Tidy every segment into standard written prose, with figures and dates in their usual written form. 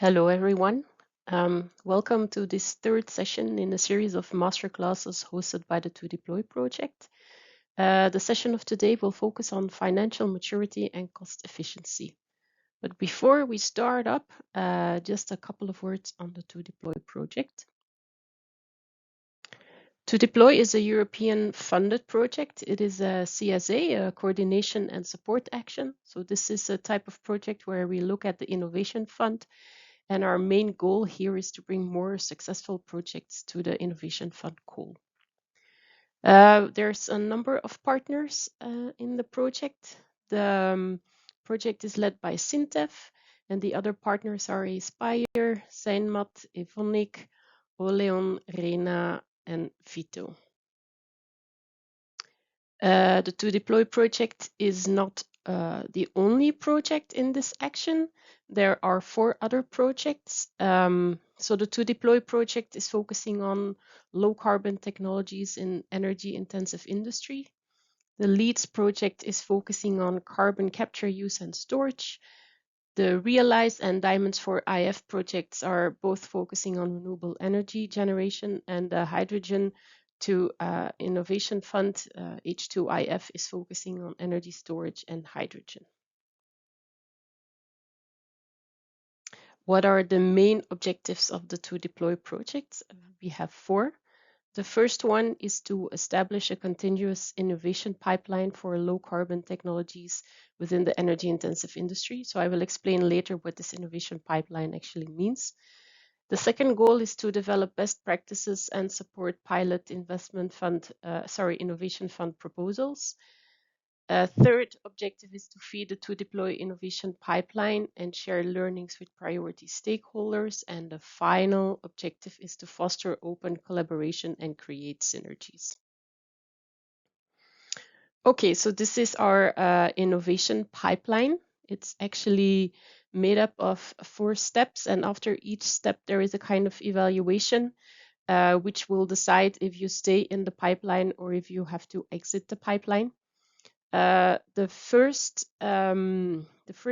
Hello, everyone. Welcome to this third session in a series of masterclasses hosted by the 2DPLOY project. The session of today will focus on financial maturity and cost efficiency. But before we start up, just a couple of words on the 2DPLOY project. 2DPLOY is a European funded project. It is a CSA, a coordination and support action. So this is a type of project where we look at the innovation fund. And our main goal here is to bring more successful projects to the Innovation Fund call. There's a number of partners in the project. The project is led by Sintef, and the other partners are Aspire, Seinmat, Evonik, Oleon, Rena, and Vito. The 2DPLOY project is not the only project in this action. There are 4 other projects. So the 2DPLOY project is focusing on low carbon technologies in energy intensive industry. The LEADS project is focusing on carbon capture, use and storage. The Realize and Diamonds for IF projects are both focusing on renewable energy generation, and the Hydrogen to Innovation Fund, H2IF, is focusing on energy storage and hydrogen. What are the main objectives of the 2DPLOY projects? We have 4. The first one is to establish a continuous innovation pipeline for low carbon technologies within the energy intensive industry. So I will explain later what this innovation pipeline actually means. The second goal is to develop best practices and support pilot innovation fund proposals. Third objective is to feed the 2DPLOY innovation pipeline and share learnings with priority stakeholders. And the final objective is to foster open collaboration and create synergies. Okay, so this is our innovation pipeline. It's actually made up of 4 steps, and after each step there is a kind of evaluation which will decide if you stay in the pipeline or if you have to exit the pipeline. The first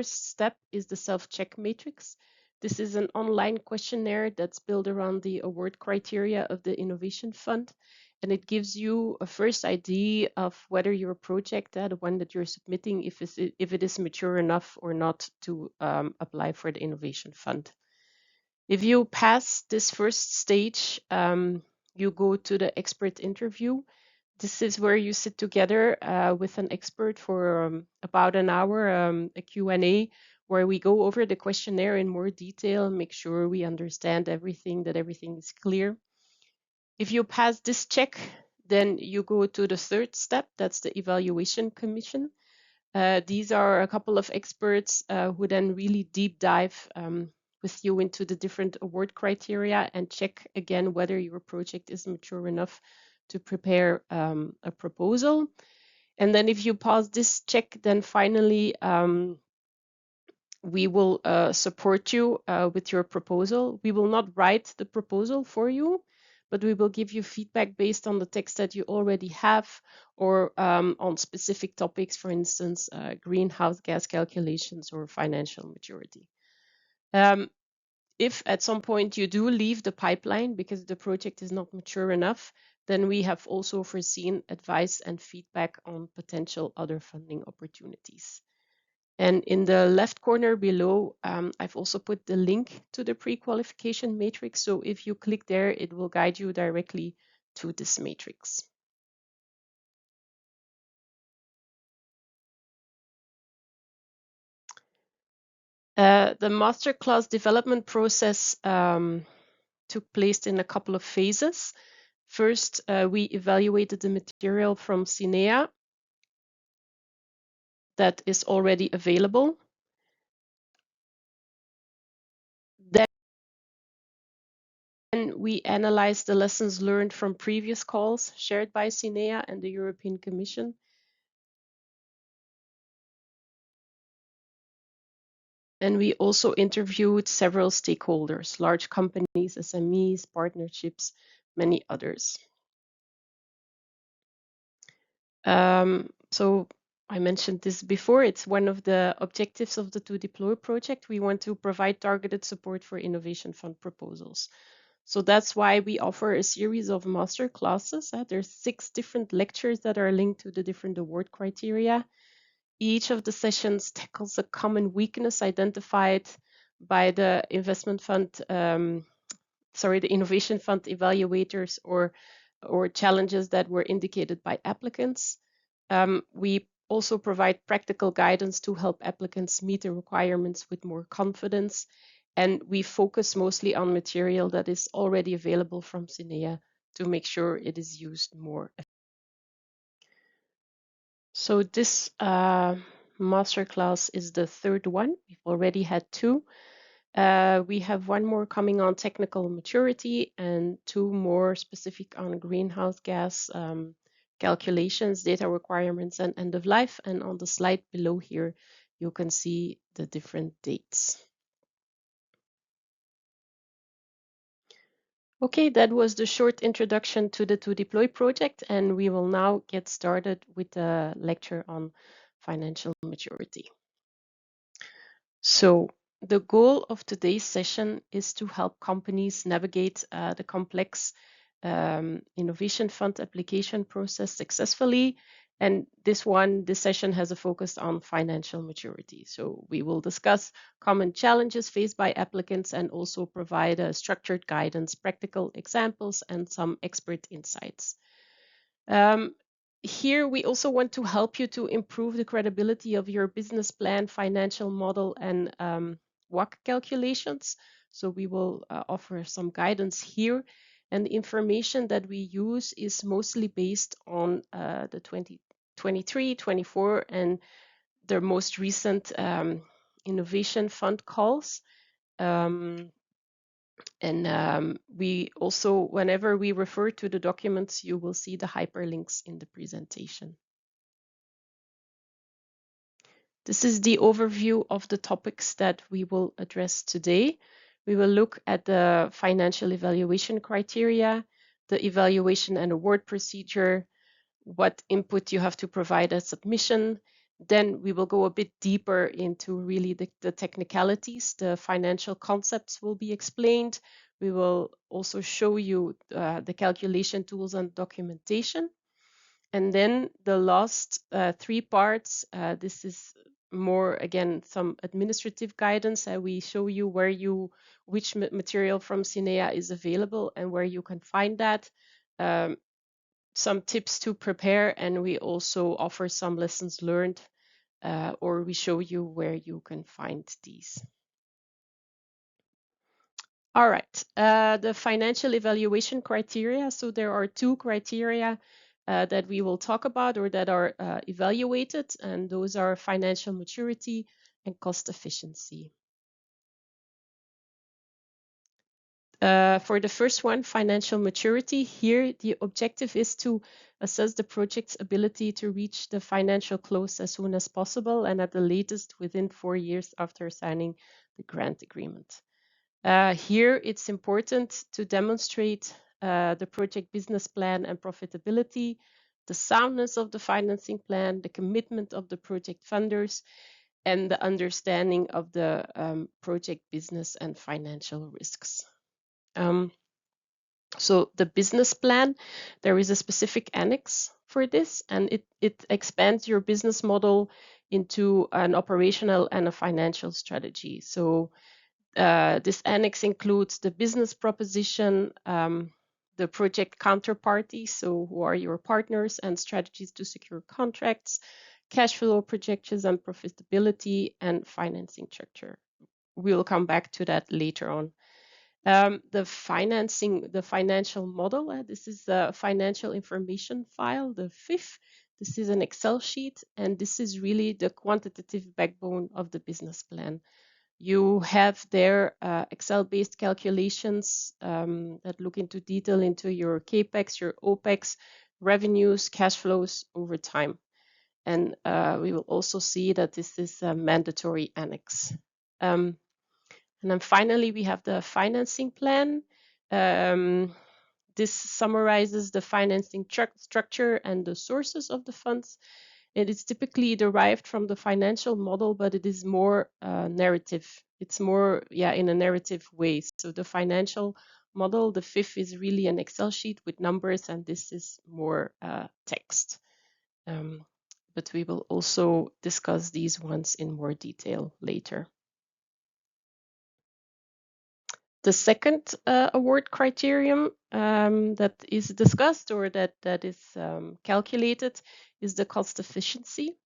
step is the self-check matrix. This is an online questionnaire that's built around the award criteria of the Innovation Fund, and it gives you a first idea of whether your project, the one that you're submitting, if it is mature enough or not to apply for the Innovation Fund. If you pass this first stage, you go to the expert interview. This is where you sit together with an expert for about an hour, a Q&A, where we go over the questionnaire in more detail, make sure we understand everything, that everything is clear. If you pass this check, then you go to the third step, that's the evaluation commission. These are a couple of experts who then really deep dive with you into the different award criteria and check again whether your project is mature enough to prepare a proposal. And then if you pass this check, then finally we will support you with your proposal. We will not write the proposal for you, but we will give you feedback based on the text that you already have or on specific topics, for instance, greenhouse gas calculations or financial maturity. If at some point you do leave the pipeline because the project is not mature enough, then we have also foreseen advice and feedback on potential other funding opportunities. And in the left corner below, I've also put the link to the pre-qualification matrix. So if you click there, it will guide you directly to this matrix. The masterclass development process took place in a couple of phases. First, we evaluated the material from CINEA that is already available. Then we analyzed the lessons learned from previous calls shared by CINEA and the European Commission. And we also interviewed several stakeholders, large companies, SMEs, partnerships, many others. So I mentioned this before, it's one of the objectives of the 2DPLOY project. We want to provide targeted support for innovation fund proposals. So that's why we offer a series of master classes. There's 6 different lectures that are linked to the different award criteria. Each of the sessions tackles a common weakness identified by the investment fund, the innovation fund evaluators, or challenges that were indicated by applicants. We also provide practical guidance to help applicants meet the requirements with more confidence. And we focus mostly on material that is already available from SINEA to make sure it is used more. So this masterclass is the 3rd one. We've already had 2. We have 1 more coming on technical maturity and 2 more specific on greenhouse gas calculations, data requirements, and end of life. And on the slide below here, you can see the different dates. Okay, that was the short introduction to the 2DPLOY project, and we will now get started with the lecture on financial maturity. So the goal of today's session is to help companies navigate the complex innovation fund application process successfully. And this session has a focus on financial maturity. So we will discuss common challenges faced by applicants and also provide a structured guidance, practical examples, and some expert insights. Here, we also want to help you to improve the credibility of your business plan, financial model, and WACC calculations. So we will offer some guidance here. And the information that we use is mostly based on the 2023, 24, and their most recent innovation fund calls. We also, whenever we refer to the documents, you will see the hyperlinks in the presentation. This is the overview of the topics that we will address today. We will look at the financial evaluation criteria, the evaluation and award procedure, what input you have to provide as submission. Then we will go a bit deeper into really the technicalities. The financial concepts will be explained. We will also show you the calculation tools and documentation. And then the last 3 parts, this is more, again, some administrative guidance. We show you which material from SINEA is available and where you can find that. Some tips to prepare, and we also offer some lessons learned, or we show you where you can find these. All right, the financial evaluation criteria. So there are 2 criteria that we will talk about, or that are evaluated, and those are financial maturity and cost efficiency. For the first one, financial maturity, here the objective is to assess the project's ability to reach the financial close as soon as possible and at the latest within 4 years after signing the grant agreement. Here it's important to demonstrate the project business plan and profitability, the soundness of the financing plan, the commitment of the project funders, and the understanding of the project business and financial risks. So the business plan, there is a specific annex for this, and it expands your business model into an operational and a financial strategy. So this annex includes the business proposition, the project counterparty, so who are your partners, and strategies to secure contracts, cash flow projections and profitability, and financing structure. We'll come back to that later on. The financial model, this is the financial information file, the FIF. This is an Excel sheet, and this is really the quantitative backbone of the business plan. You have there Excel-based calculations that look into detail into your CAPEX, your OPEX, revenues, cash flows over time. And we will also see that this is a mandatory annex. And then finally, we have the financing plan. This summarizes the financing structure and the sources of the funds. It is typically derived from the financial model, but it is more narrative. It's more, in a narrative way. So the financial model, the fifth is really an Excel sheet with numbers, and this is more text. But we will also discuss these ones in more detail later. The second award criterion that is discussed or that is calculated is the cost efficiency.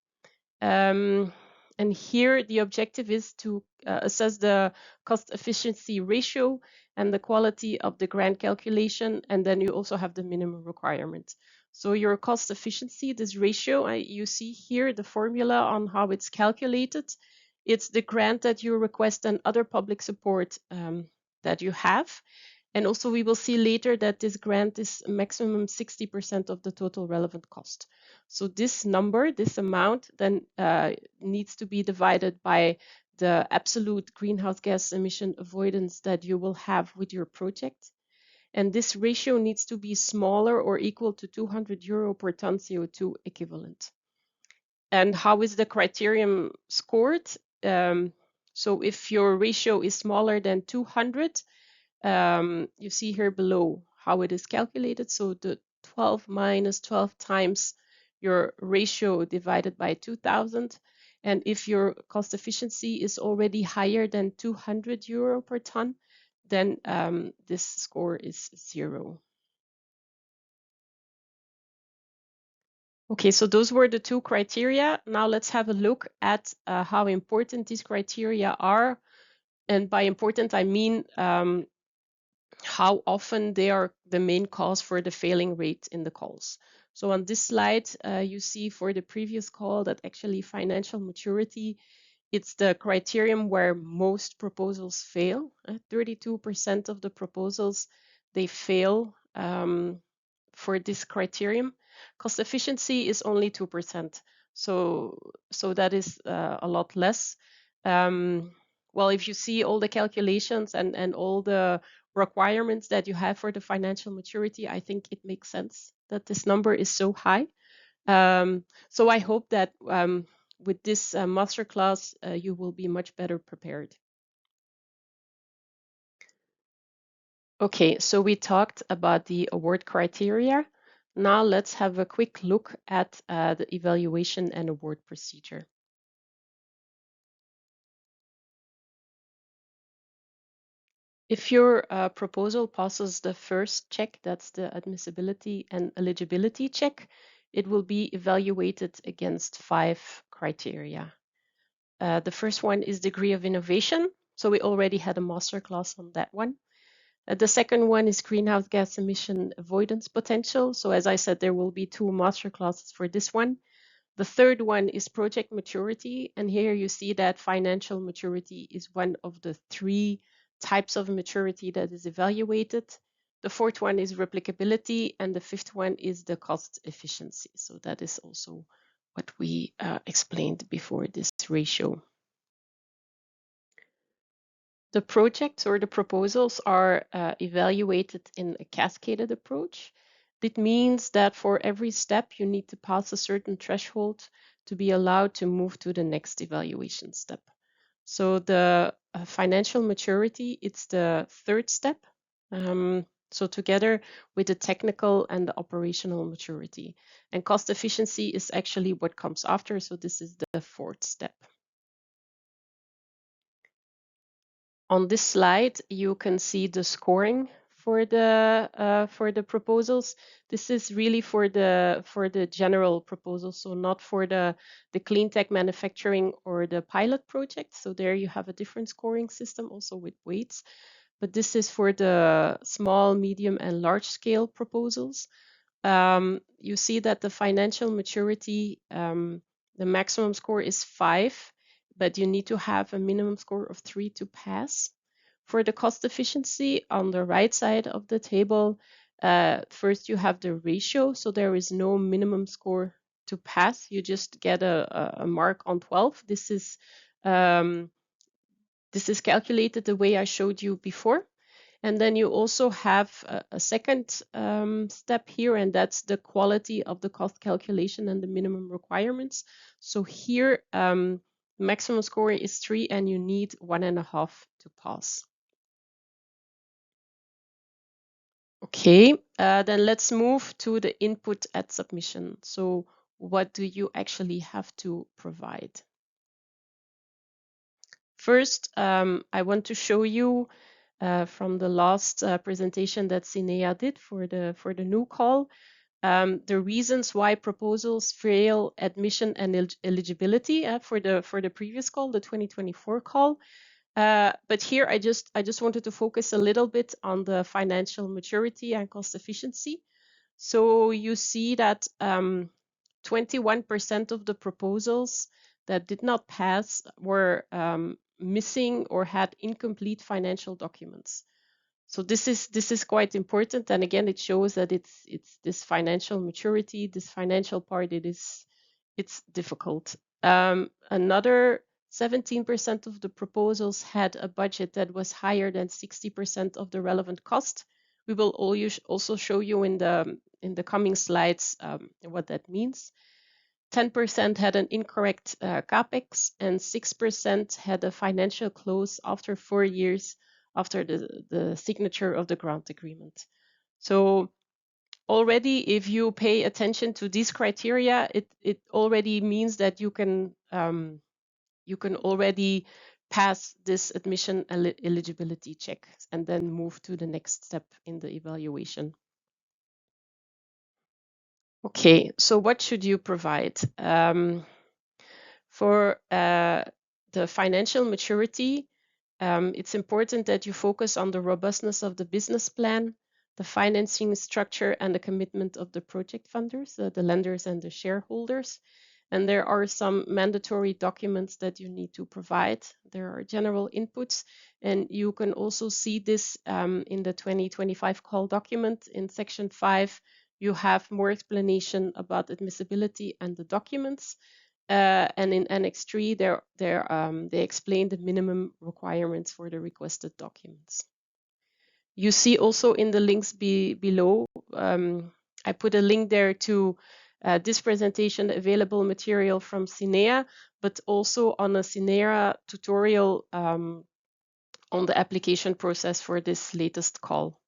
And here the objective is to assess the cost efficiency ratio and the quality of the grant calculation, and then you also have the minimum requirement. So your cost efficiency, this ratio, you see here the formula on how it's calculated. It's the grant that you request and other public support that you have. And also we will see later that this grant is maximum 60% of the total relevant cost. So this number, this amount, then needs to be divided by the absolute greenhouse gas emission avoidance that you will have with your project. And this ratio needs to be smaller or equal to 200 euro per ton CO2 equivalent. And how is the criterion scored? So if your ratio is smaller than 200, you see here below how it is calculated. So the 12 minus 12 times your ratio divided by 2000. And if your cost efficiency is already higher than 200 euro per ton, then this score is 0. Okay, so those were the two criteria. Now let's have a look at how important these criteria are. And by important, I mean how often they are the main cause for the failing rate in the calls. So on this slide, you see for the previous call that actually financial maturity, it's the criterion where most proposals fail. 32% of the proposals, they fail for this criterion. Cost efficiency is only 2%. So that is a lot less. Well, if you see all the calculations and all the requirements that you have for the financial maturity, I think it makes sense that this number is so high. So I hope that with this masterclass, you will be much better prepared. Okay, so we talked about the award criteria. Now let's have a quick look at the evaluation and award procedure. If your proposal passes the first check, that's the admissibility and eligibility check, it will be evaluated against 5 criteria. The first one is degree of innovation. So we already had a masterclass on that one. The second one is greenhouse gas emission avoidance potential. So as I said, there will be 2 masterclasses for this one. The third one is project maturity. And here you see that financial maturity is one of the 3 types of maturity that is evaluated. The fourth one is replicability, and the fifth one is the cost efficiency. So that is also what we explained before this ratio. The projects or the proposals are evaluated in a cascaded approach. That means that for every step, you need to pass a certain threshold to be allowed to move to the next evaluation step. So the financial maturity, it's the third step. So together with the technical and the operational maturity. And cost efficiency is actually what comes after. So this is the fourth step. On this slide, you can see the scoring for the proposals. This is really for the general proposals, so not for the clean tech manufacturing or the pilot project. So there you have a different scoring system, also with weights. But this is for the small, medium, and large scale proposals. You see that the financial maturity, the maximum score is 5, but you need to have a minimum score of 3 to pass. For the cost efficiency, on the right side of the table, first you have the ratio, so there is no minimum score to pass. You just get a mark on 12. This is calculated the way I showed you before. And then you also have a second step here, and that's the quality of the cost calculation and the minimum requirements. So here, maximum score is 3 and you need 1.5 to pass. Okay, then let's move to the input at submission. So what do you actually have to provide? First, I want to show you from the last presentation that Sinea did for the new call, the reasons why proposals fail admission and eligibility for the previous call, the 2024 call. But here I just wanted to focus a little bit on the financial maturity and cost efficiency. So you see that 21% of the proposals that did not pass were missing or had incomplete financial documents. So this is quite important, and again, it shows that it's this financial maturity, this financial part. It's difficult. Another 17% of the proposals had a budget that was higher than 60% of the relevant cost. We will also show you in the coming slides what that means. 10% had an incorrect capex, and 6% had a financial close after 4 years after the signature of the grant agreement. So already, if you pay attention to these criteria, it already means that you can already pass this admission eligibility check and then move to the next step in the evaluation. Okay, so what should you provide? For the financial maturity, it's important that you focus on the robustness of the business plan, the financing structure, and the commitment of the project funders, the lenders and the shareholders. And there are some mandatory documents that you need to provide. There are general inputs, and you can also see this in the 2025 call document. In section 5, you have more explanation about admissibility and the documents. And in Annex 3, they explain the minimum requirements for the requested documents. You see also in the links below, I put a link there to this presentation, available material from Sinea, but also on a Sinea tutorial on the application process for this latest call.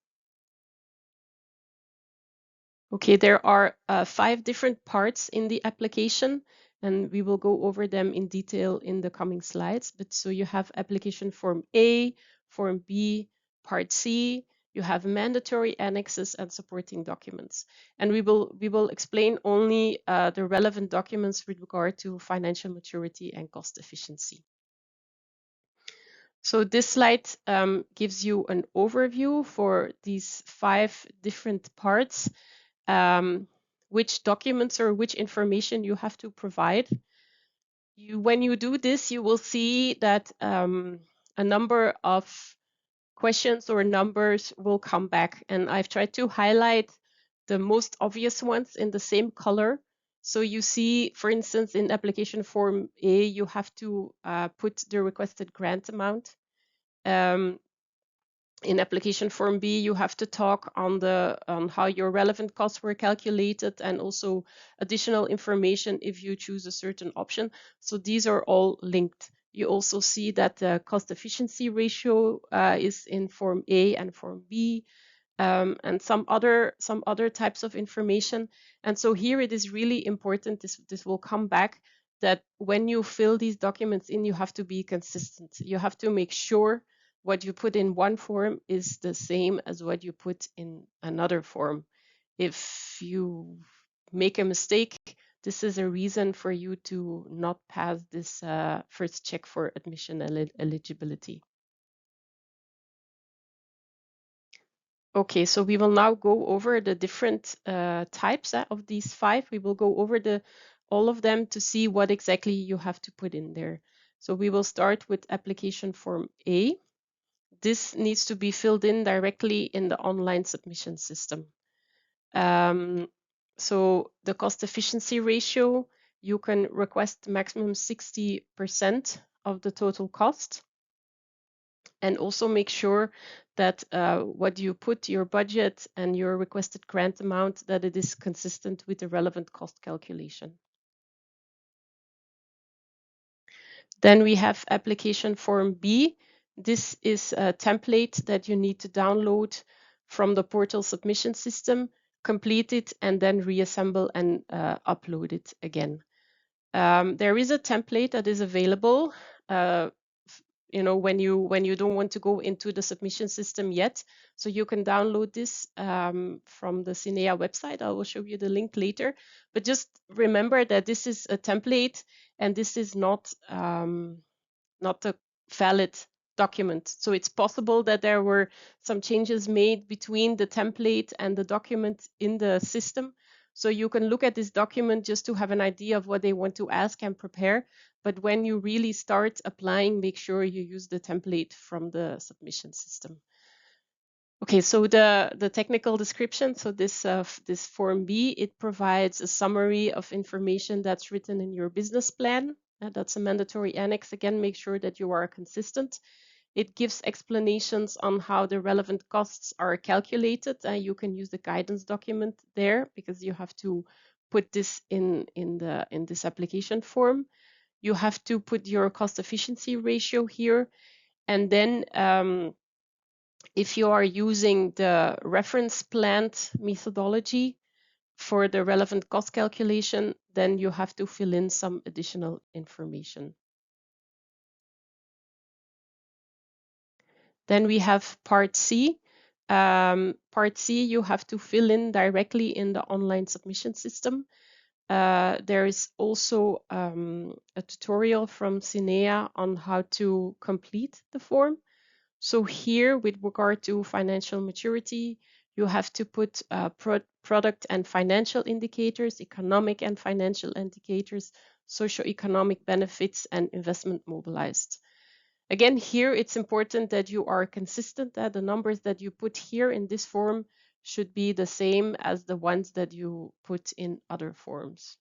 Okay, there are 5 different parts in the application, and we will go over them in detail in the coming slides. But so you have application form A, form B, part C, you have mandatory annexes and supporting documents. And we will explain only the relevant documents with regard to financial maturity and cost efficiency. So this slide gives you an overview for these 5 different parts. Which documents or which information you have to provide. When you do this, you will see that a number of questions or numbers will come back. And I've tried to highlight the most obvious ones in the same color. So you see, for instance, in application form A, you have to put the requested grant amount. In application form B, you have to talk on how your relevant costs were calculated and also additional information if you choose a certain option. So these are all linked. You also see that the cost efficiency ratio is in form A and form B, and some other types of information. And so here it is really important, this will come back, that when you fill these documents in, you have to be consistent. You have to make sure what you put in one form is the same as what you put in another form. If you make a mistake, this is a reason for you to not pass this first check for admission eligibility. Okay, so we will now go over the different types of these 5. We will go over all of them to see what exactly you have to put in there. So we will start with application form A. This needs to be filled in directly in the online submission system. So the cost efficiency ratio, you can request maximum 60% of the total cost. And also make sure that what you put your budget and your requested grant amount, that it is consistent with the relevant cost calculation. Then we have application form B. This is a template that you need to download from the portal submission system, complete it, and then reassemble and upload it again. There is a template that is available. When you don't want to go into the submission system yet, so you can download this from the CINEA website. I will show you the link later, but just remember that this is a template and this is not a valid document. So it's possible that there were some changes made between the template and the document in the system. So you can look at this document just to have an idea of what they want to ask and prepare. But when you really start applying, make sure you use the template from the submission system. Okay, so the technical description. So this Form B, it provides a summary of information that's written in your business plan. That's a mandatory annex. Again, make sure that you are consistent. It gives explanations on how the relevant costs are calculated. You can use the guidance document there because you have to put this in this application form. You have to put your cost efficiency ratio here, and then if you are using the reference plant methodology for the relevant cost calculation, then you have to fill in some additional information. Then we have part C. Part C, you have to fill in directly in the online submission system. There is also a tutorial from CINEA on how to complete the form. So here, with regard to financial maturity, you have to put product and financial indicators, economic and financial indicators, socioeconomic benefits, and investment mobilized. Again, here it's important that you are consistent, that the numbers that you put here in this form should be the same as the ones that you put in other forms.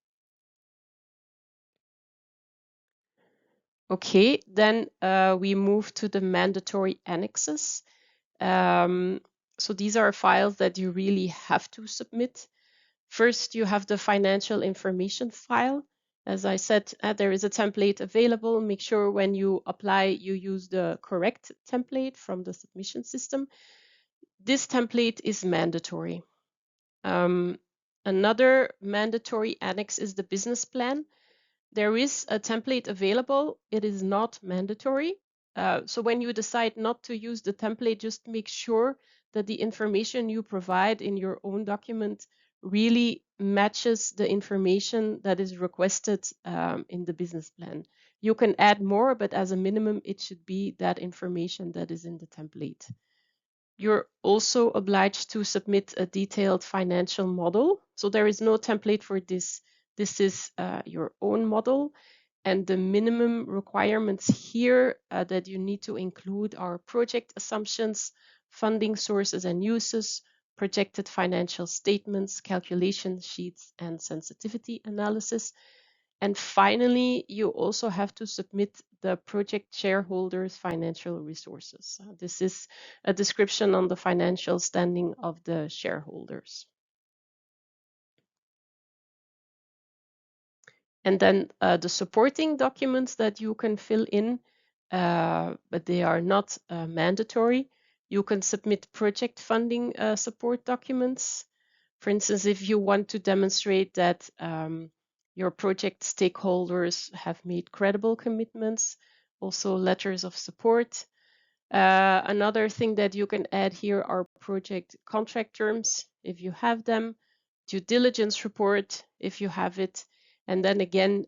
Okay, then we move to the mandatory annexes. So these are files that you really have to submit. First, you have the financial information file. As I said, there is a template available. Make sure when you apply, you use the correct template from the submission system. This template is mandatory. Another mandatory annex is the business plan. There is a template available. It is not mandatory. So when you decide not to use the template, just make sure that the information you provide in your own document really matches the information that is requested in the business plan. You can add more, but as a minimum, it should be that information that is in the template. You're also obliged to submit a detailed financial model. So there is no template for this. This is your own model. And the minimum requirements here that you need to include are project assumptions, funding sources and uses, projected financial statements, calculation sheets, and sensitivity analysis. And finally, you also have to submit the project shareholders' financial resources. This is a description on the financial standing of the shareholders. And then the supporting documents that you can fill in, but they are not mandatory. You can submit project funding support documents. For instance, if you want to demonstrate that your project stakeholders have made credible commitments, also letters of support. Another thing that you can add here are project contract terms, if you have them, due diligence report, if you have it, and then again,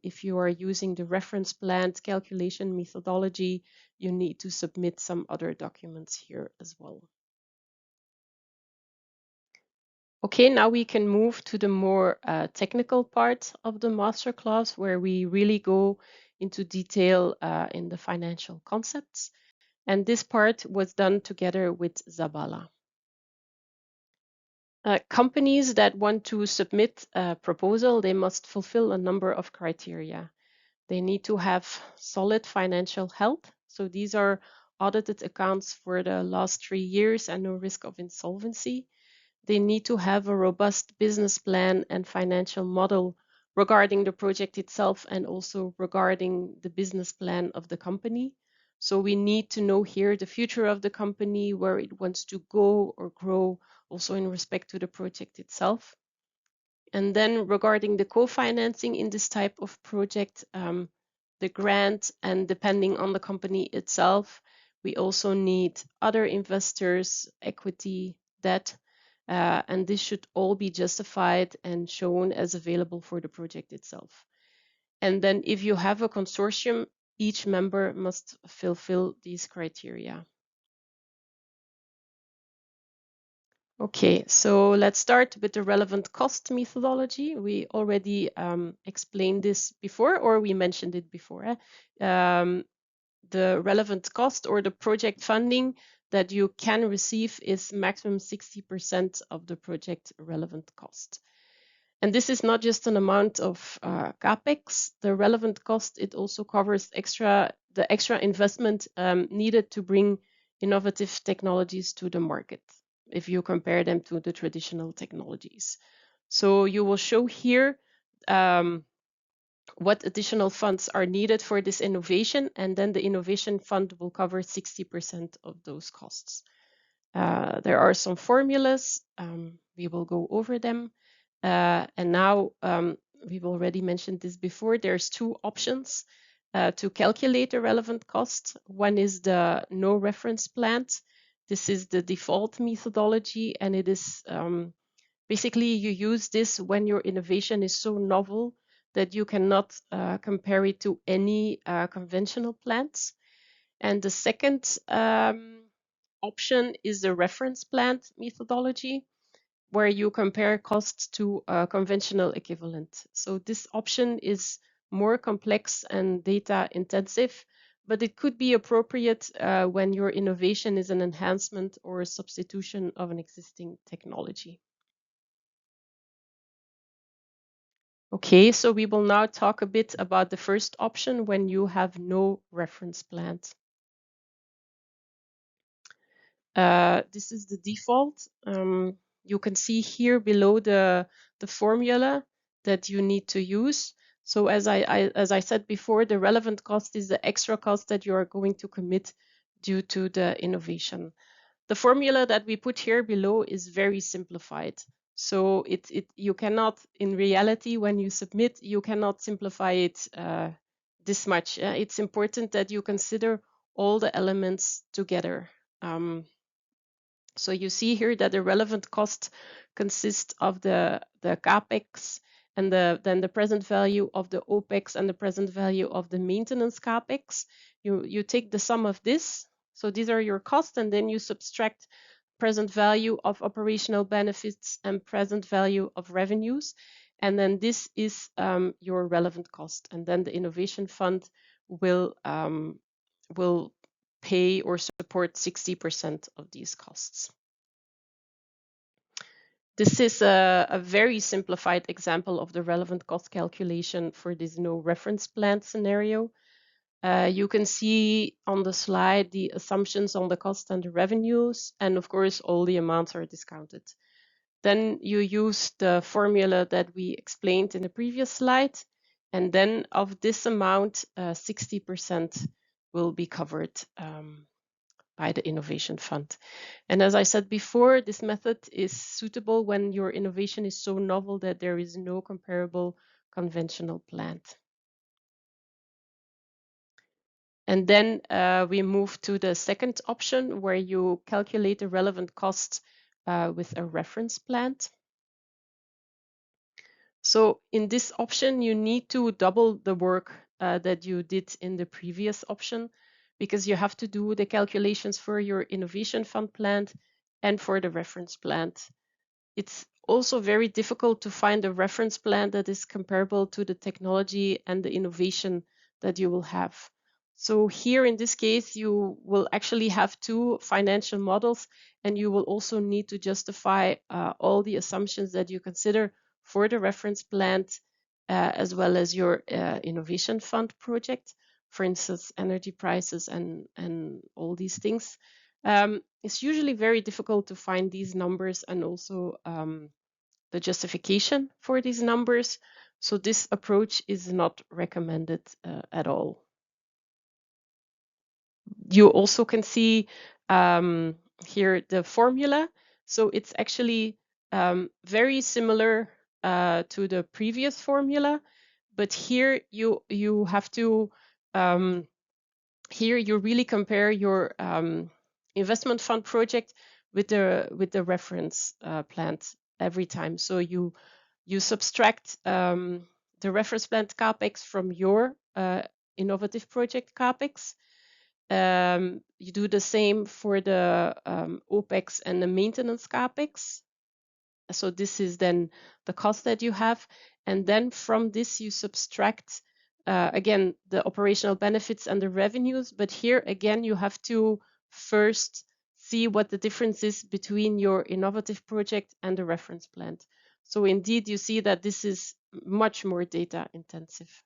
if you are using the reference plan calculation methodology, you need to submit some other documents here as well. Okay, now we can move to the more technical part of the masterclass where we really go into detail in the financial concepts. And this part was done together with Zabala. Companies that want to submit a proposal, they must fulfill a number of criteria. They need to have solid financial health. So these are audited accounts for the last 3 years and no risk of insolvency. They need to have a robust business plan and financial model regarding the project itself and also regarding the business plan of the company. So we need to know here the future of the company, where it wants to go or grow, also in respect to the project itself. And then regarding the co-financing in this type of project, the grant, and depending on the company itself, we also need other investors, equity, debt, and this should all be justified and shown as available for the project itself. And then if you have a consortium, each member must fulfill these criteria. Okay, so let's start with the relevant cost methodology. We already explained this before, or we mentioned it before. The relevant cost or the project funding that you can receive is maximum 60% of the project relevant cost. And this is not just an amount of capex. The relevant cost, it also covers the extra investment needed to bring innovative technologies to the market, if you compare them to the traditional technologies. So you will show here what additional funds are needed for this innovation, and then the innovation fund will cover 60% of those costs. There are some formulas. We will go over them. And now we've already mentioned this before. There's two options to calculate the relevant cost. One is the no reference plant. This is the default methodology, and it is basically you use this when your innovation is so novel that you cannot compare it to any conventional plants. And the second option is the reference plant methodology, where you compare costs to a conventional equivalent. So this option is more complex and data intensive, but it could be appropriate when your innovation is an enhancement or a substitution of an existing technology. Okay, so we will now talk a bit about the first option when you have no reference plant. This is the default. You can see here below the formula that you need to use. So as I said before, the relevant cost is the extra cost that you are going to commit due to the innovation. The formula that we put here below is very simplified. So you cannot, in reality, when you submit, you cannot simplify it this much. It's important that you consider all the elements together. So you see here that the relevant cost consists of the capex and then the present value of the opex and the present value of the maintenance capex. You take the sum of this. So these are your costs, and then you subtract present value of operational benefits and present value of revenues. And then this is your relevant cost. And then the innovation fund will pay or support 60% of these costs. This is a very simplified example of the relevant cost calculation for this no reference plant scenario. You can see on the slide the assumptions on the cost and the revenues, and of course all the amounts are discounted. Then you use the formula that we explained in the previous slide, and then of this amount, 60% will be covered by the innovation fund. And as I said before, this method is suitable when your innovation is so novel that there is no comparable conventional plant. And then we move to the second option, where you calculate the relevant cost with a reference plant. So in this option, you need to double the work that you did in the previous option, because you have to do the calculations for your innovation fund plant and for the reference plant. It's also very difficult to find a reference plant that is comparable to the technology and the innovation that you will have. So here in this case, you will actually have two financial models, and you will also need to justify all the assumptions that you consider for the reference plant as well as your innovation fund project. for instance, energy prices and all these things. It's usually very difficult to find these numbers and also the justification for these numbers. So this approach is not recommended at all. You also can see here the formula. So it's actually very similar to the previous formula, but here you have to here you really compare your investment fund project with the reference plant every time. So you subtract the reference plant capex from your innovative project capex. You do the same for the OPEX and the maintenance capex. So this is then the cost that you have. And then from this, you subtract, again, the operational benefits and the revenues. But here, again, you have to first see what the difference is between your innovative project and the reference plant. So indeed, you see that this is much more data intensive.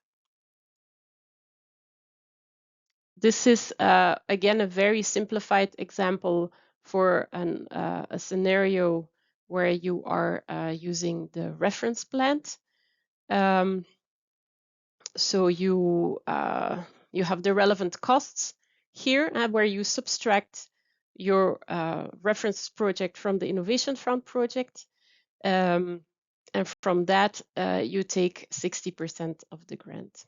This is, again, a very simplified example for a scenario where you are using the reference plant. So you have the relevant costs here where you subtract your reference project from the innovation fund project. And from that, you take 60% of the grant.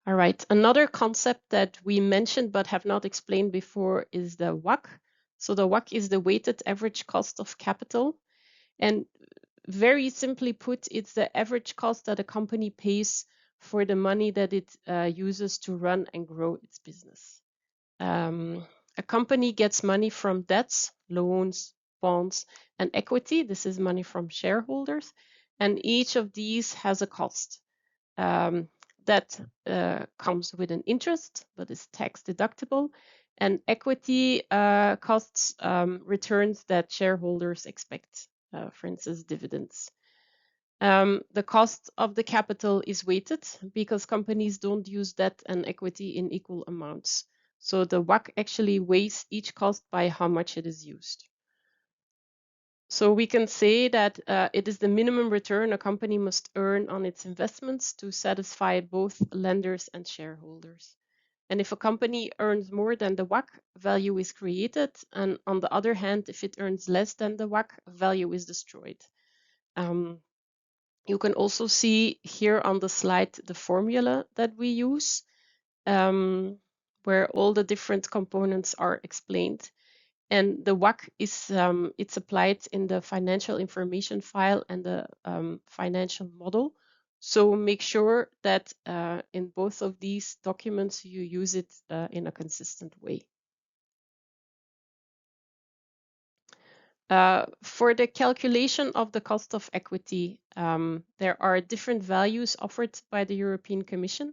All right, another concept that we mentioned but have not explained before is the WACC. So the WACC is the weighted average cost of capital. And very simply put, it's the average cost that a company pays for the money that it uses to run and grow its business. A company gets money from debts, loans, bonds, and equity. This is money from shareholders. And each of these has a cost. That comes with an interest, but is tax deductible. And equity costs returns that shareholders expect, for instance, dividends. The cost of the capital is weighted because companies don't use debt and equity in equal amounts. So the WACC actually weighs each cost by how much it is used. So we can say that it is the minimum return a company must earn on its investments to satisfy both lenders and shareholders. And if a company earns more than the WACC, value is created. And on the other hand, if it earns less than the WACC, value is destroyed. You can also see here on the slide the formula that we use, where all the different components are explained. And the WACC is it's applied in the financial information file and the financial model. So make sure that in both of these documents you use it in a consistent way. For the calculation of the cost of equity, there are different values offered by the European Commission.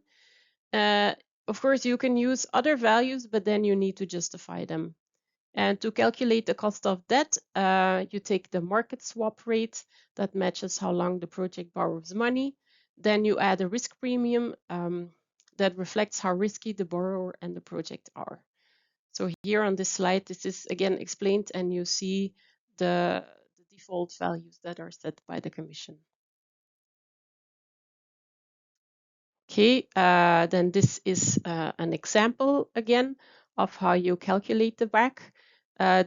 Of course, you can use other values, but then you need to justify them. And to calculate the cost of debt, you take the market swap rate that matches how long the project borrows money. Then you add a risk premium that reflects how risky the borrower and the project are. So here on this slide, this is again explained, and you see the default values that are set by the Commission. Okay, then this is an example again of how you calculate the WACC.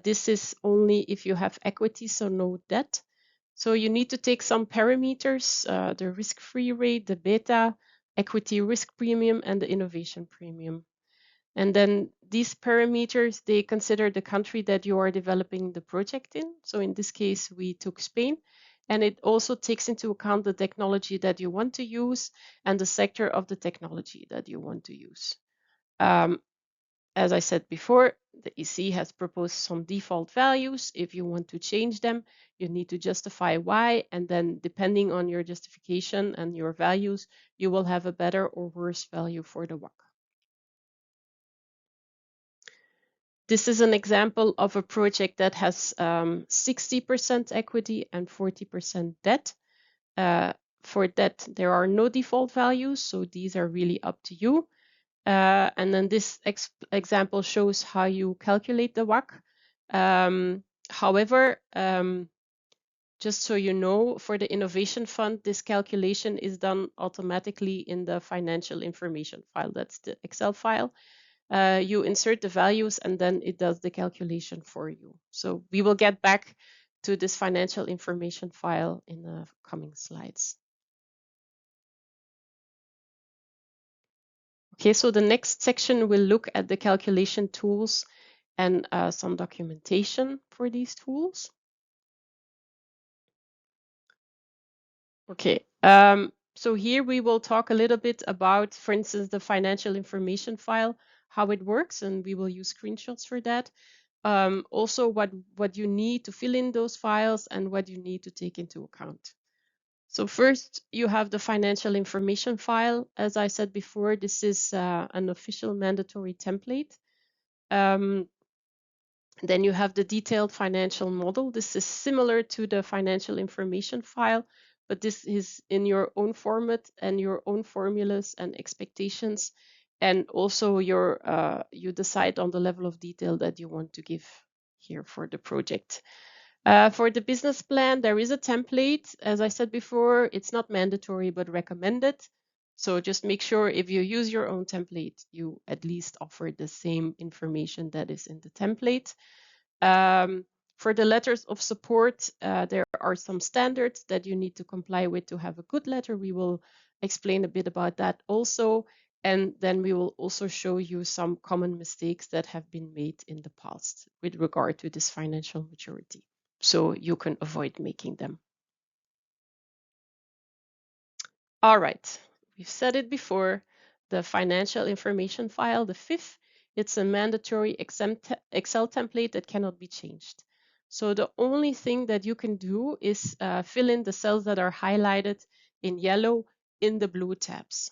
This is only if you have equity, so no debt. So you need to take some parameters, the risk-free rate, the beta, equity risk premium, and the innovation premium. And then these parameters, they consider the country that you are developing the project in. So in this case, we took Spain. And it also takes into account the technology that you want to use and the sector of the technology that you want to use. As I said before, the EC has proposed some default values. If you want to change them, you need to justify why. And then depending on your justification and your values, you will have a better or worse value for the WACC. This is an example of a project that has 60% equity and 40% debt. for that, there are no default values, so these are really up to you. And then this example shows how you calculate the WACC. However, just so you know, for the innovation fund, this calculation is done automatically in the financial information file. That's the Excel file. You insert the values and then it does the calculation for you. So we will get back to this financial information file in the coming slides. Okay, so the next section will look at the calculation tools and some documentation for these tools. Okay, so here we will talk a little bit about, for instance, the financial information file, how it works, and we will use screenshots for that. Also what you need to fill in those files and what you need to take into account. So first, you have the financial information file. As I said before, this is an official mandatory template. Then you have the detailed financial model. This is similar to the financial information file, but this is in your own format and your own formulas and expectations. And also you decide on the level of detail that you want to give here for the project. For the business plan, there is a template. As I said before, it's not mandatory, but recommended. So just make sure if you use your own template, you at least offer the same information that is in the template. For the letters of support, there are some standards that you need to comply with to have a good letter. We will explain a bit about that also. And then we will also show you some common mistakes that have been made in the past with regard to this financial maturity, so you can avoid making them. All right, we've said it before, the financial information file, the fifth, it's a mandatory Excel template that cannot be changed. So the only thing that you can do is fill in the cells that are highlighted in yellow in the blue tabs.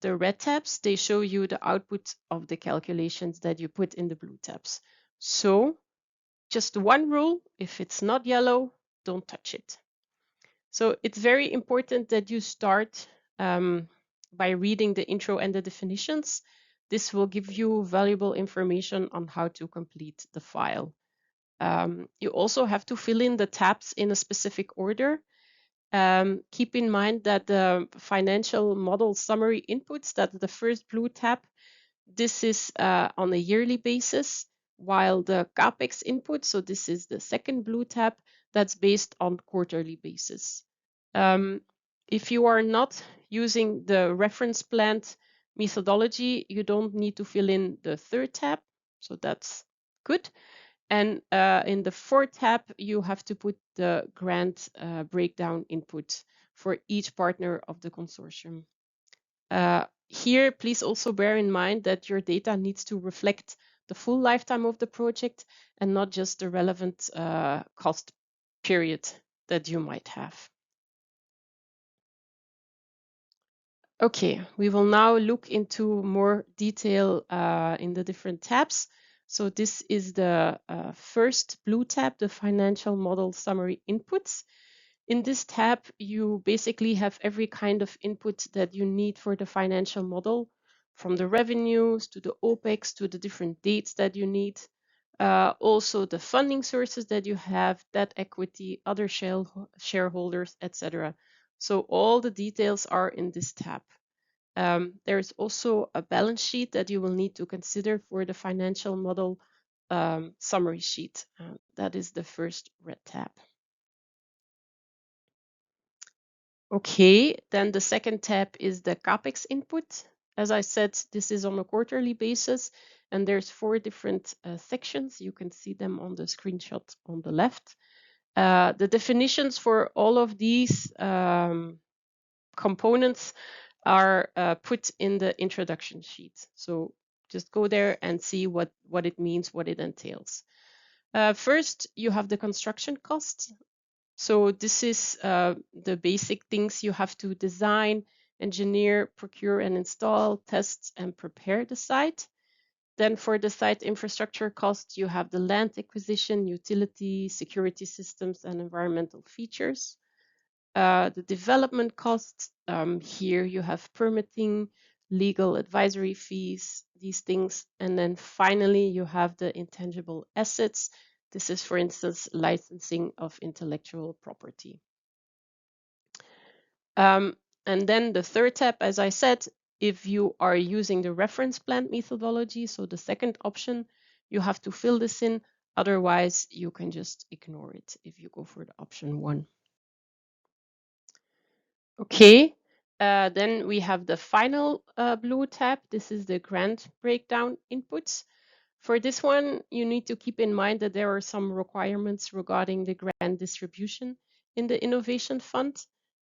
The red tabs, they show you the output of the calculations that you put in the blue tabs. So just one rule, if it's not yellow, don't touch it. So it's very important that you start by reading the intro and the definitions. This will give you valuable information on how to complete the file. You also have to fill in the tabs in a specific order. Keep in mind that the financial model summary inputs, that's the first blue tab, this is on a yearly basis, while the CAPEX input, so this is the second blue tab, that's based on quarterly basis. If you are not using the reference plant methodology, you don't need to fill in the third tab, so that's good. And in the fourth tab, you have to put the grant breakdown input for each partner of the consortium. Here, please also bear in mind that your data needs to reflect the full lifetime of the project and not just the relevant cost period that you might have. Okay, we will now look into more detail in the different tabs. So this is the first blue tab, the financial model summary inputs. In this tab, you basically have every kind of input that you need for the financial model, from the revenues to the OPEX to the different dates that you need. Also the funding sources that you have, debt equity, other shareholders, etc. So all the details are in this tab. There is also a balance sheet that you will need to consider for the financial model summary sheet. That is the first red tab. Okay, then the second tab is the CAPEX input. As I said, this is on a quarterly basis, and there's 4 different sections. You can see them on the screenshot on the left. The definitions for all of these components are put in the introduction sheet. So just go there and see what it means, what it entails. First, you have the construction costs. So this is the basic things you have to design, engineer, procure and install, test and prepare the site. Then for the site infrastructure costs, you have the land acquisition, utility, security systems and environmental features. The development costs, here you have permitting, legal advisory fees, these things. And then finally, you have the intangible assets. This is, for instance, licensing of intellectual property. And then the third tab, as I said, if you are using the reference plant methodology, so the second option, you have to fill this in. Otherwise, you can just ignore it if you go for the option 1. Okay, then we have the final blue tab. This is the grant breakdown inputs. For this one, you need to keep in mind that there are some requirements regarding the grant distribution in the Innovation Fund.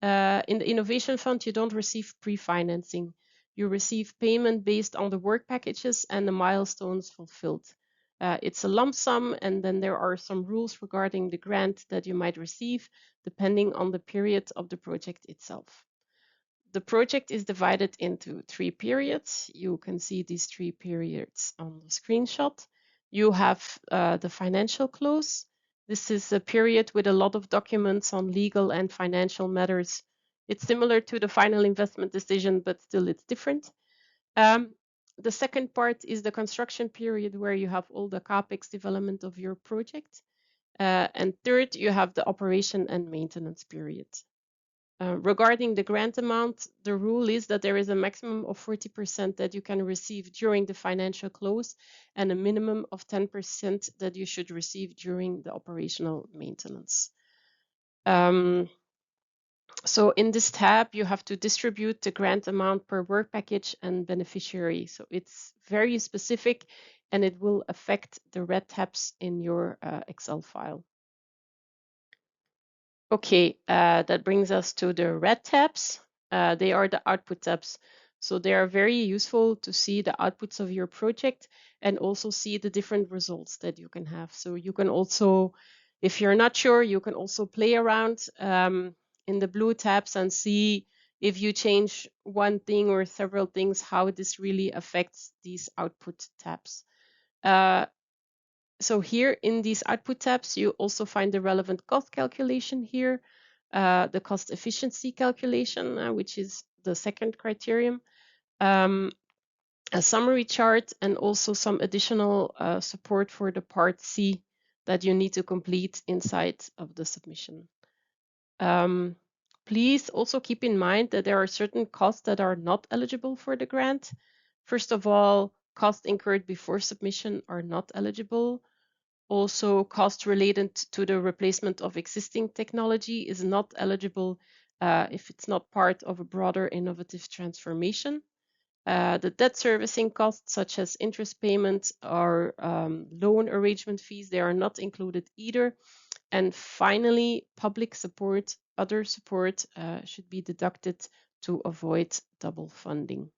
In the Innovation Fund, you don't receive pre-financing. You receive payment based on the work packages and the milestones fulfilled. It's a lump sum, and then there are some rules regarding the grant that you might receive depending on the period of the project itself. The project is divided into 3 periods. You can see these 3 periods on the screenshot. You have the financial close. This is a period with a lot of documents on legal and financial matters. It's similar to the final investment decision, but still it's different. The second part is the construction period where you have all the CapEx development of your project. And third, you have the operation and maintenance period. Regarding the grant amount, the rule is that there is a maximum of 40% that you can receive during the financial close and a minimum of 10% that you should receive during the operational maintenance. So in this tab, you have to distribute the grant amount per work package and beneficiary. So it's very specific and it will affect the red tabs in your Excel file. Okay, that brings us to the red tabs. They are the output tabs. So they are very useful to see the outputs of your project and also see the different results that you can have. So you can also, if you're not sure, you can also play around in the blue tabs and see if you change one thing or several things, how this really affects these output tabs. So here in these output tabs, you also find the relevant cost calculation here, the cost efficiency calculation, which is the second criterion, a summary chart, and also some additional support for the part C that you need to complete inside of the submission. Please also keep in mind that there are certain costs that are not eligible for the grant. First of all, costs incurred before submission are not eligible. Also, cost related to the replacement of existing technology is not eligible if it's not part of a broader innovative transformation. The debt servicing costs, such as interest payments or loan arrangement fees, they are not included either. And finally, public support, other support should be deducted to avoid double funding.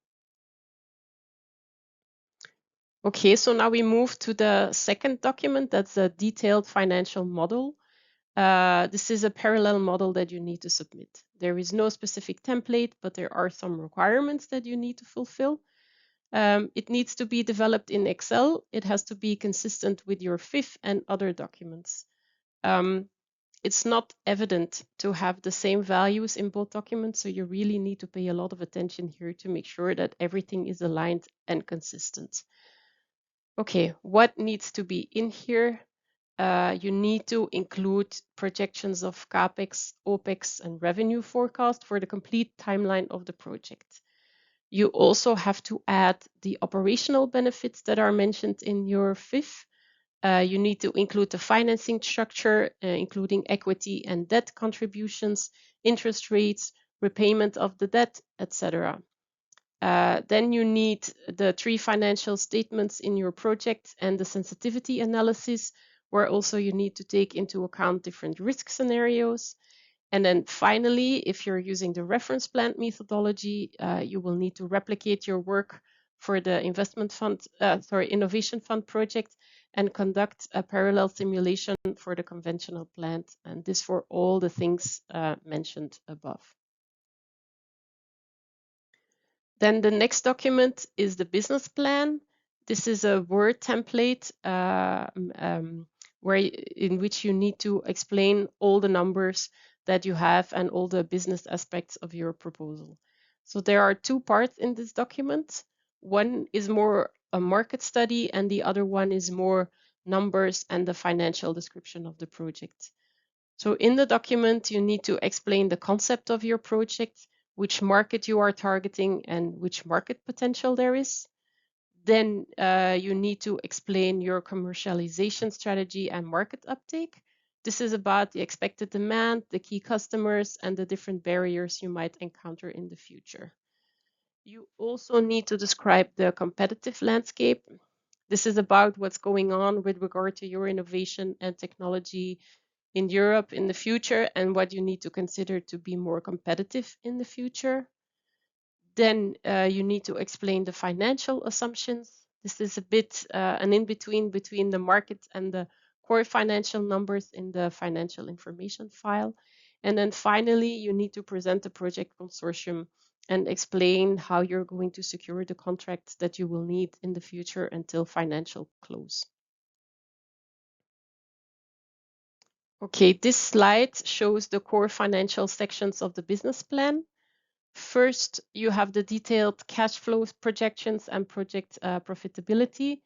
Okay, so now we move to the second document. That's a detailed financial model. This is a parallel model that you need to submit. There is no specific template, but there are some requirements that you need to fulfill. It needs to be developed in Excel. It has to be consistent with your FIF and other documents. It's not evident to have the same values in both documents, so you really need to pay a lot of attention here to make sure that everything is aligned and consistent. Okay, what needs to be in here? You need to include projections of CapEx, OpEx, and revenue forecast for the complete timeline of the project. You also have to add the operational benefits that are mentioned in your FIF. You need to include the financing structure, including equity and debt contributions, interest rates, repayment of the debt, etc. Then you need the 3 financial statements in your project and the sensitivity analysis, where also you need to take into account different risk scenarios. And then finally, if you're using the reference plant methodology, you will need to replicate your work for the Innovation Fund project and conduct a parallel simulation for the conventional plant, and this for all the things mentioned above. Then the next document is the business plan. This is a Word template in which you need to explain all the numbers that you have and all the business aspects of your proposal. So there are two parts in this document. One is more a market study and the other one is more numbers and the financial description of the project. So in the document, you need to explain the concept of your project, which market you are targeting and which market potential there is. Then you need to explain your commercialization strategy and market uptake. This is about the expected demand, the key customers, and the different barriers you might encounter in the future. You also need to describe the competitive landscape. This is about what's going on with regard to your innovation and technology in Europe in the future and what you need to consider to be more competitive in the future. Then you need to explain the financial assumptions. This is a bit an in-between between the market and the core financial numbers in the financial information file. And then finally, you need to present the project consortium and explain how you're going to secure the contracts that you will need in the future until financial close. Okay, this slide shows the core financial sections of the business plan. First, you have the detailed cash flows projections and project profitability.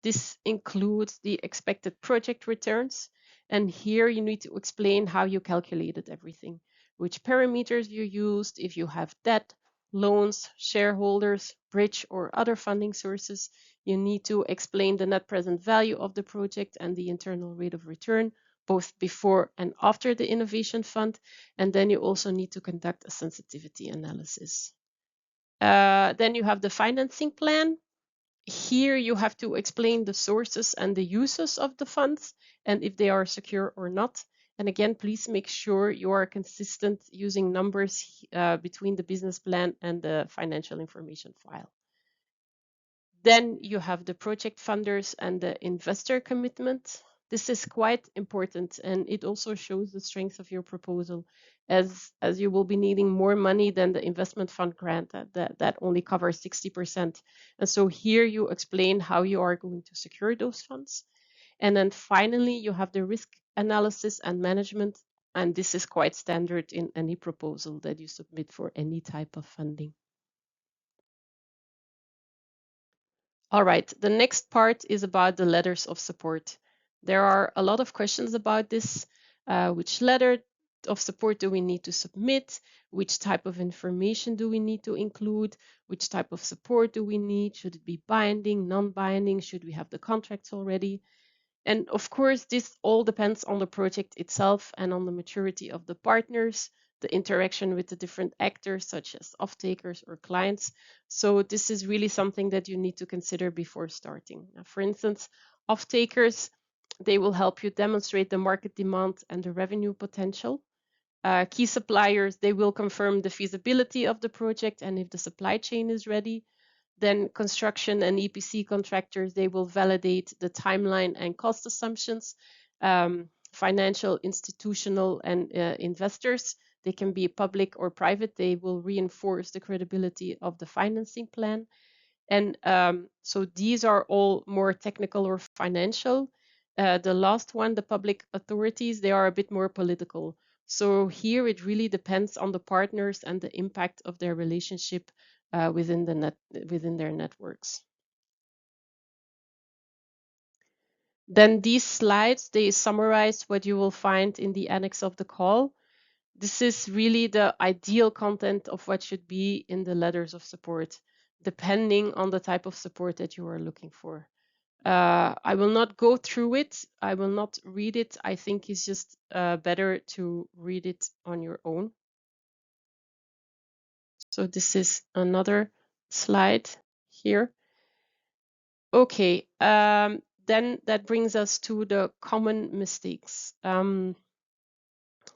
This includes the expected project returns. And here you need to explain how you calculated everything, which parameters you used, if you have debt, loans, shareholders, bridge, or other funding sources. You need to explain the net present value of the project and the internal rate of return, both before and after the innovation fund. And then you also need to conduct a sensitivity analysis. Then you have the financing plan. Here you have to explain the sources and the uses of the funds and if they are secure or not. And again, please make sure you are consistent using numbers between the business plan and the financial information file. Then you have the project funders and the investor commitment. This is quite important and it also shows the strength of your proposal as you will be needing more money than the investment fund grant that only covers 60%. And so here you explain how you are going to secure those funds. And then finally, you have the risk analysis and management. And this is quite standard in any proposal that you submit for any type of funding. All right, the next part is about the letters of support. There are a lot of questions about this. Which letter of support do we need to submit? Which type of information do we need to include? Which type of support do we need? Should it be binding, non-binding? Should we have the contracts already? And of course, this all depends on the project itself and on the maturity of the partners, the interaction with the different actors, such as off-takers or clients. So this is really something that you need to consider before starting. For instance, off-takers, they will help you demonstrate the market demand and the revenue potential. Key suppliers, they will confirm the feasibility of the project and if the supply chain is ready. Then construction and EPC contractors, they will validate the timeline and cost assumptions. Financial, institutional, and investors, they can be public or private. They will reinforce the credibility of the financing plan. And so these are all more technical or financial. The last one, the public authorities, they are a bit more political. So here it really depends on the partners and the impact of their relationship within their networks. Then these slides, they summarize what you will find in the annex of the call. This is really the ideal content of what should be in the letters of support, depending on the type of support that you are looking for. I will not go through it. I will not read it. I think it's just better to read it on your own. So this is another slide here. Okay, then that brings us to the common mistakes.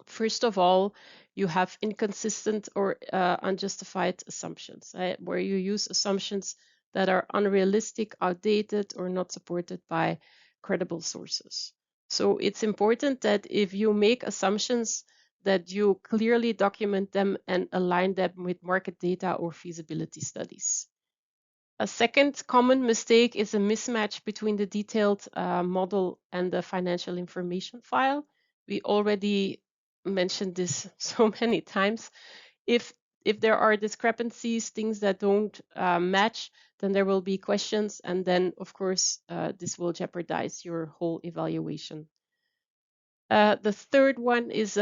First of all, you have inconsistent or unjustified assumptions, right? Where you use assumptions that are unrealistic, outdated, or not supported by credible sources. So it's important that if you make assumptions, that you clearly document them and align them with market data or feasibility studies. A second common mistake is a mismatch between the detailed model and the financial information file. We already mentioned this so many times. If there are discrepancies, things that don't match, then there will be questions, and then of course this will jeopardize your whole evaluation. The third one is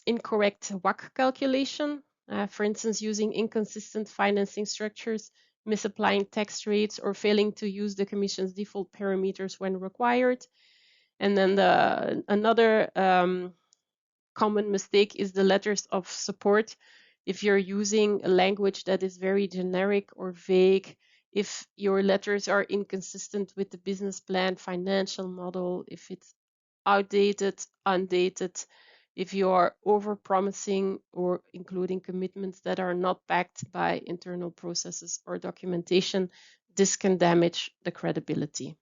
incorrect WACC calculation. For instance, using inconsistent financing structures, misapplying tax rates, or failing to use the Commission's default parameters when required. And then another common mistake is the letters of support. If you're using a language that is very generic or vague, if your letters are inconsistent with the business plan, financial model, if it's outdated, undated, if you are over-promising or including commitments that are not backed by internal processes or documentation, this can damage the credibility.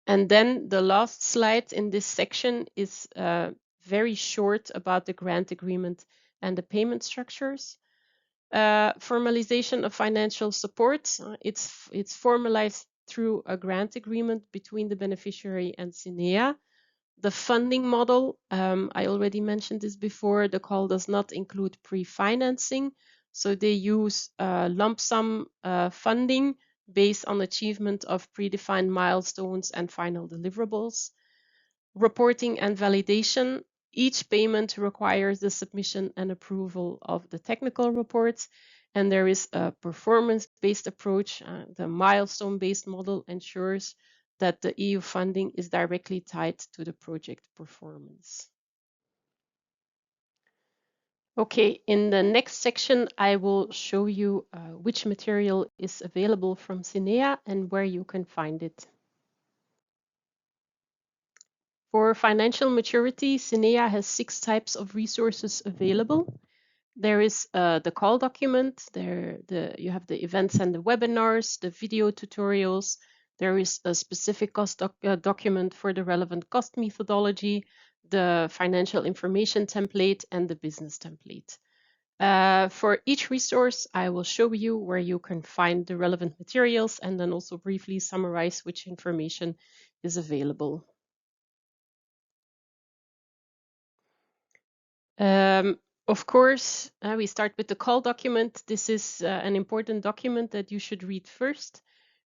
And then the last slide in this section is very short about the grant agreement and the payment structures. Formalization of financial support, it's formalized through a grant agreement between the beneficiary and SINEA. The funding model, I already mentioned this before, the call does not include pre-financing. So they use lump sum funding based on achievement of predefined milestones and final deliverables. Reporting and validation, each payment requires the submission and approval of the technical reports, and there is a performance-based approach. The milestone-based model ensures that the EU funding is directly tied to the project performance. Okay, in the next section, I will show you which material is available from SINEA and where you can find it. For financial maturity, SINEA has 6 types of resources available. There is the call document, you have the events and the webinars, the video tutorials. There is a specific cost document for the relevant cost methodology, the financial information template, and the business template. For each resource, I will show you where you can find the relevant materials and then also briefly summarize which information is available. Of course, we start with the call document. This is an important document that you should read first.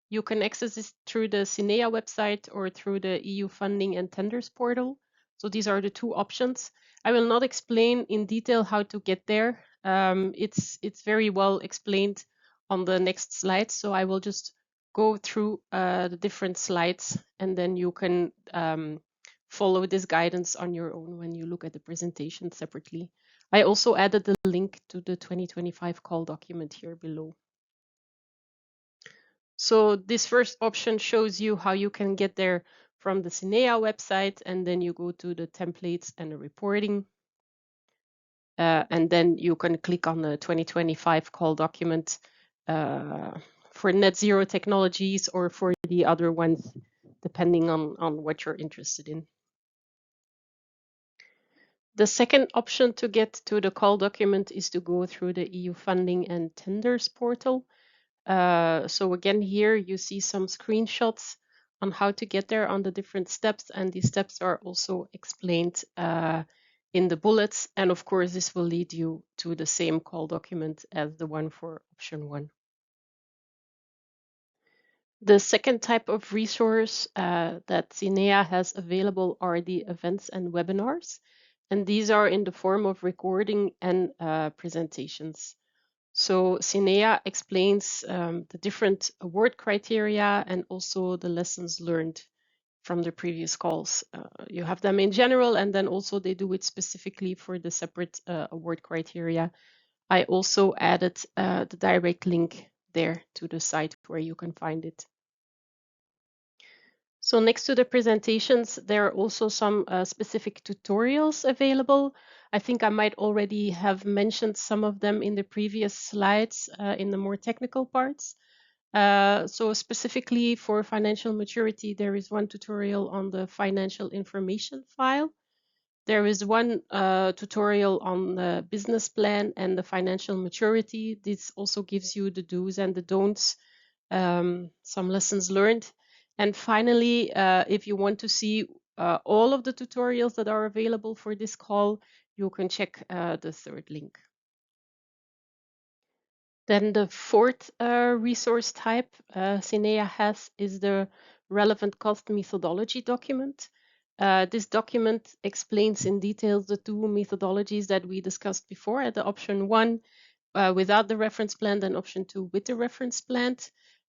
You can access this through the SINEA website or through the EU funding and tenders portal. So these are the 2 options. I will not explain in detail how to get there. It's very well explained on the next slide. So I will just go through the different slides, and then you can follow this guidance on your own when you look at the presentation separately. I also added the link to the 2025 call document here below. So this first option shows you how you can get there from the SINEA website, and then you go to the templates and the reporting. And then you can click on the 2025 call document for net zero technologies or for the other ones, depending on what you're interested in. The second option to get to the call document is to go through the EU funding and tenders portal. So again, here you see some screenshots on how to get there on the different steps, and these steps are also explained in the bullets. And of course, this will lead you to the same call document as the one for option 1. The second type of resource that SINEA has available are the events and webinars. And these are in the form of recording and presentations. So SINEA explains the different award criteria and also the lessons learned from the previous calls. You have them in general, and then also they do it specifically for the separate award criteria. I also added the direct link there to the site where you can find it. So next to the presentations, there are also some specific tutorials available. I think I might already have mentioned some of them in the previous slides in the more technical parts. So specifically for financial maturity, there is one tutorial on the financial information file. There is one tutorial on the business plan and the financial maturity. This also gives you the do's and the don'ts, some lessons learned. And finally, if you want to see all of the tutorials that are available for this call, you can check the third link. Then the fourth resource type CINEA has is the relevant cost methodology document. This document explains in detail the two methodologies that we discussed before at the option 1 without the reference plan and option 2 with the reference plan.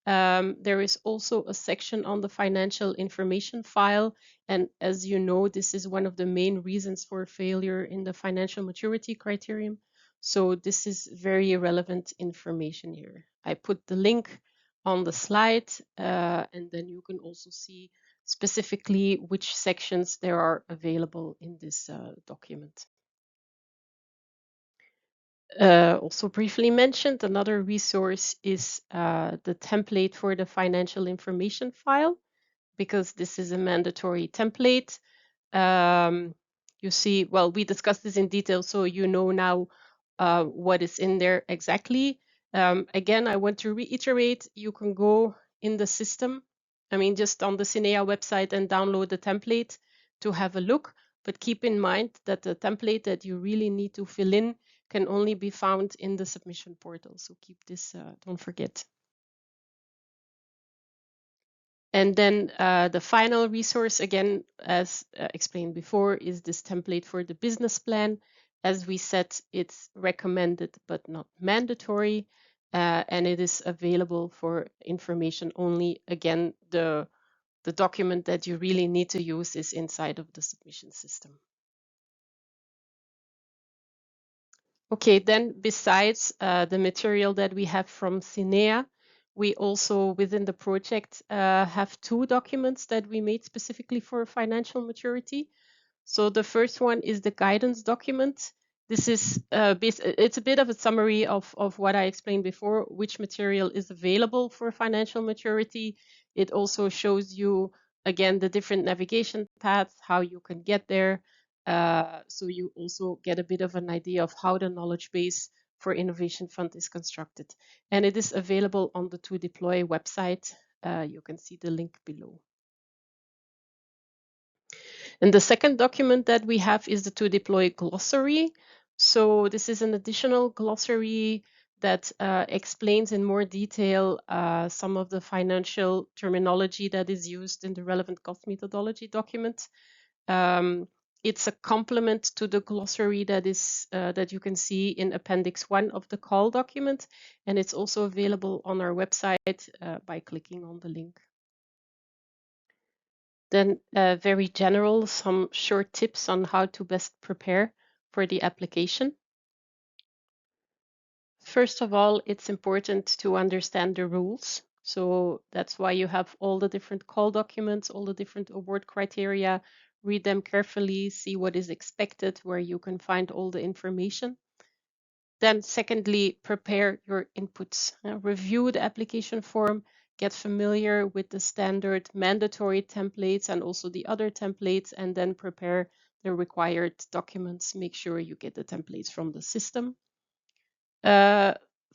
There is also a section on the financial information file. And as you know, this is one of the main reasons for failure in the financial maturity criterion. So this is very relevant information here. I put the link on the slide, and then you can also see specifically which sections there are available in this document. Also briefly mentioned, another resource is the template for the financial information file, because this is a mandatory template. You see, well, we discussed this in detail, so you know now what is in there exactly. Again, I want to reiterate, you can go in the system, I mean, just on the CINEA website and download the template to have a look. But keep in mind that the template that you really need to fill in can only be found in the submission portal. So keep this, don't forget. And then the final resource, again, as explained before, is this template for the business plan. As we said, it's recommended but not mandatory, and it is available for information only. Again, the document that you really need to use is inside of the submission system. Okay, then besides the material that we have from CINEA, we also within the project have two documents that we made specifically for financial maturity. So the first one is the guidance document. This is it's a bit of a summary of what I explained before, which material is available for financial maturity. It also shows you, again, the different navigation paths, how you can get there. So you also get a bit of an idea of how the knowledge base for Innovation Fund is constructed. And it is available on the 2DPLOY website. You can see the link below. And the second document that we have is the 2DPLOY glossary. So this is an additional glossary that explains in more detail some of the financial terminology that is used in the relevant cost methodology document. It's a complement to the glossary that is that you can see in Appendix 1 of the call document, and it's also available on our website by clicking on the link. Then very general, some short tips on how to best prepare for the application. First of all, it's important to understand the rules. So that's why you have all the different call documents, all the different award criteria. Read them carefully, see what is expected, where you can find all the information. Then secondly, prepare your inputs. Review the application form, get familiar with the standard mandatory templates and also the other templates, and then prepare the required documents. Make sure you get the templates from the system.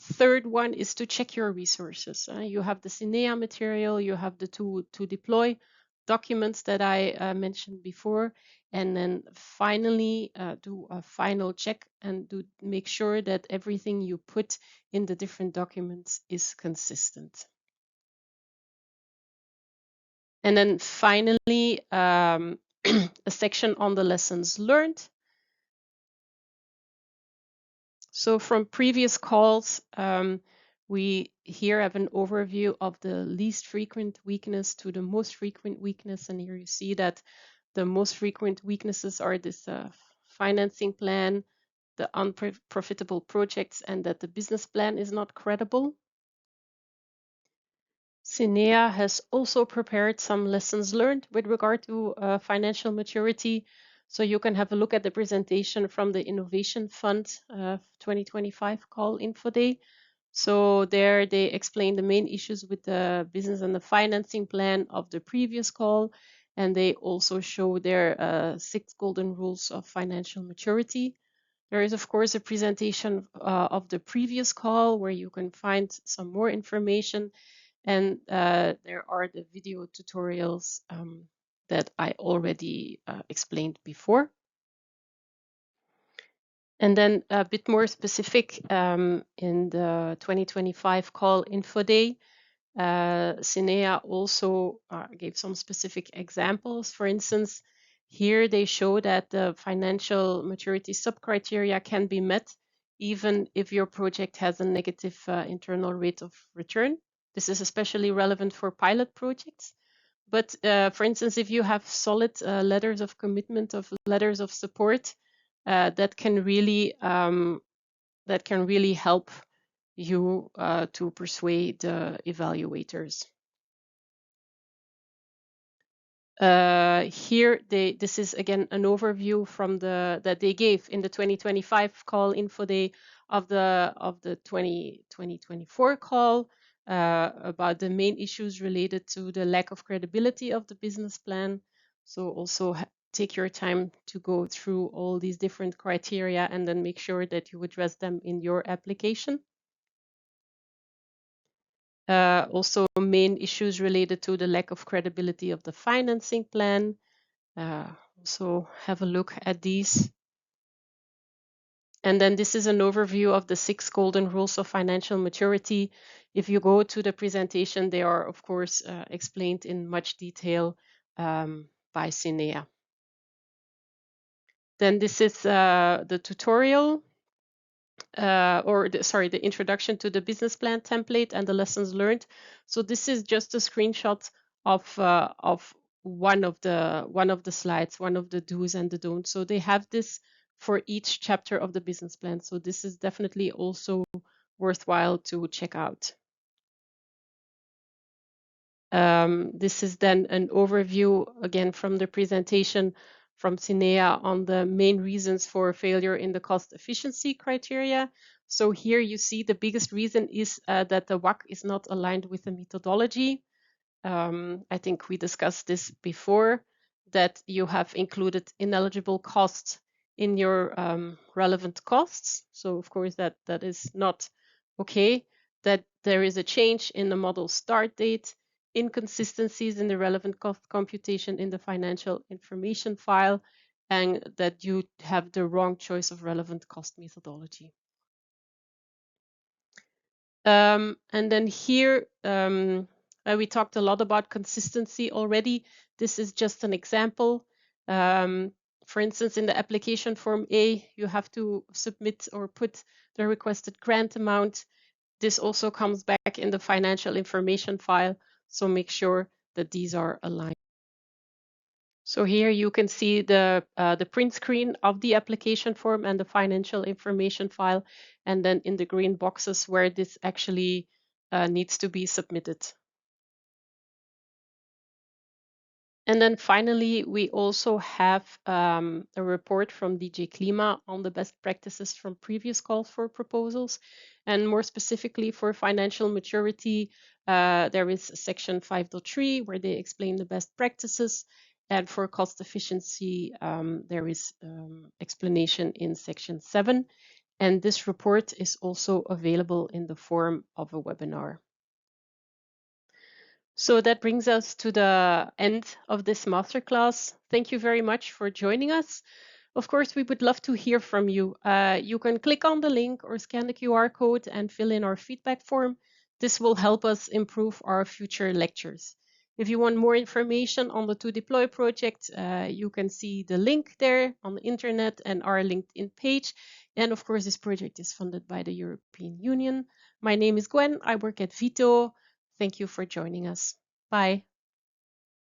Third one is to check your resources. You have the CINEA material, you have the 2DPLOY documents that I mentioned before, and then finally do a final check and make sure that everything you put in the different documents is consistent. And then finally, a section on the lessons learned. So from previous calls, we here have an overview of the least frequent weakness to the most frequent weakness. And here you see that the most frequent weaknesses are this financing plan, the unprofitable projects, and that the business plan is not credible. CINEA has also prepared some lessons learned with regard to financial maturity. So you can have a look at the presentation from the Innovation Fund 2025 call info day. So there they explain the main issues with the business and the financing plan of the previous call. And they also show their 6 golden rules of financial maturity. There is, of course, a presentation of the previous call where you can find some more information. And there are the video tutorials that I already explained before. And then a bit more specific, in the 2025 call info day, Cinea also gave some specific examples. For instance, here they show that the financial maturity sub-criteria can be met even if your project has a negative internal rate of return. This is especially relevant for pilot projects. But for instance, if you have solid letters of commitment, of letters of support, that can really help you to persuade the evaluators. Here, this is again an overview from that they gave in the 2025 call info day of the 2024 call about the main issues related to the lack of credibility of the business plan. So also take your time to go through all these different criteria and then make sure that you address them in your application. Also, main issues related to the lack of credibility of the financing plan. Also have a look at these. And then this is an overview of the 6 golden rules of financial maturity. If you go to the presentation, they are, of course, explained in much detail by Cinea. Then this is the tutorial, the introduction to the business plan template and the lessons learned. So this is just a screenshot of one of the slides, one of the do's and the don'ts. So they have this for each chapter of the business plan. So this is definitely also worthwhile to check out. This is then an overview again from the presentation from Cinea on the main reasons for failure in the cost efficiency criteria. So here you see the biggest reason is that the WACC is not aligned with the methodology. I think we discussed this before, that you have included ineligible costs in your relevant costs. So of course that is not okay. That there is a change in the model start date, inconsistencies in the relevant cost computation in the financial information file, and that you have the wrong choice of relevant cost methodology. And then here, we talked a lot about consistency already. This is just an example. For instance, in the application form A, you have to submit or put the requested grant amount. This also comes back in the financial information file, so make sure that these are aligned. So here you can see the print screen of the application form and the financial information file, and then in the green boxes where this actually needs to be submitted. And then finally, we also have a report from DG Klima on the best practices from previous calls for proposals. And more specifically for financial maturity, there is section 5.3 where they explain the best practices. And for cost efficiency, there is explanation in section 7. And this report is also available in the form of a webinar. So that brings us to the end of this masterclass. Thank you very much for joining us. Of course, we would love to hear from you. You can click on the link or scan the QR code and fill in our feedback form. This will help us improve our future lectures. If you want more information on the 2DPLOY project, you can see the link there on the internet and our LinkedIn page. And of course, this project is funded by the European Union. My name is Gwen. I work at Vito. Thank you for joining us. Bye.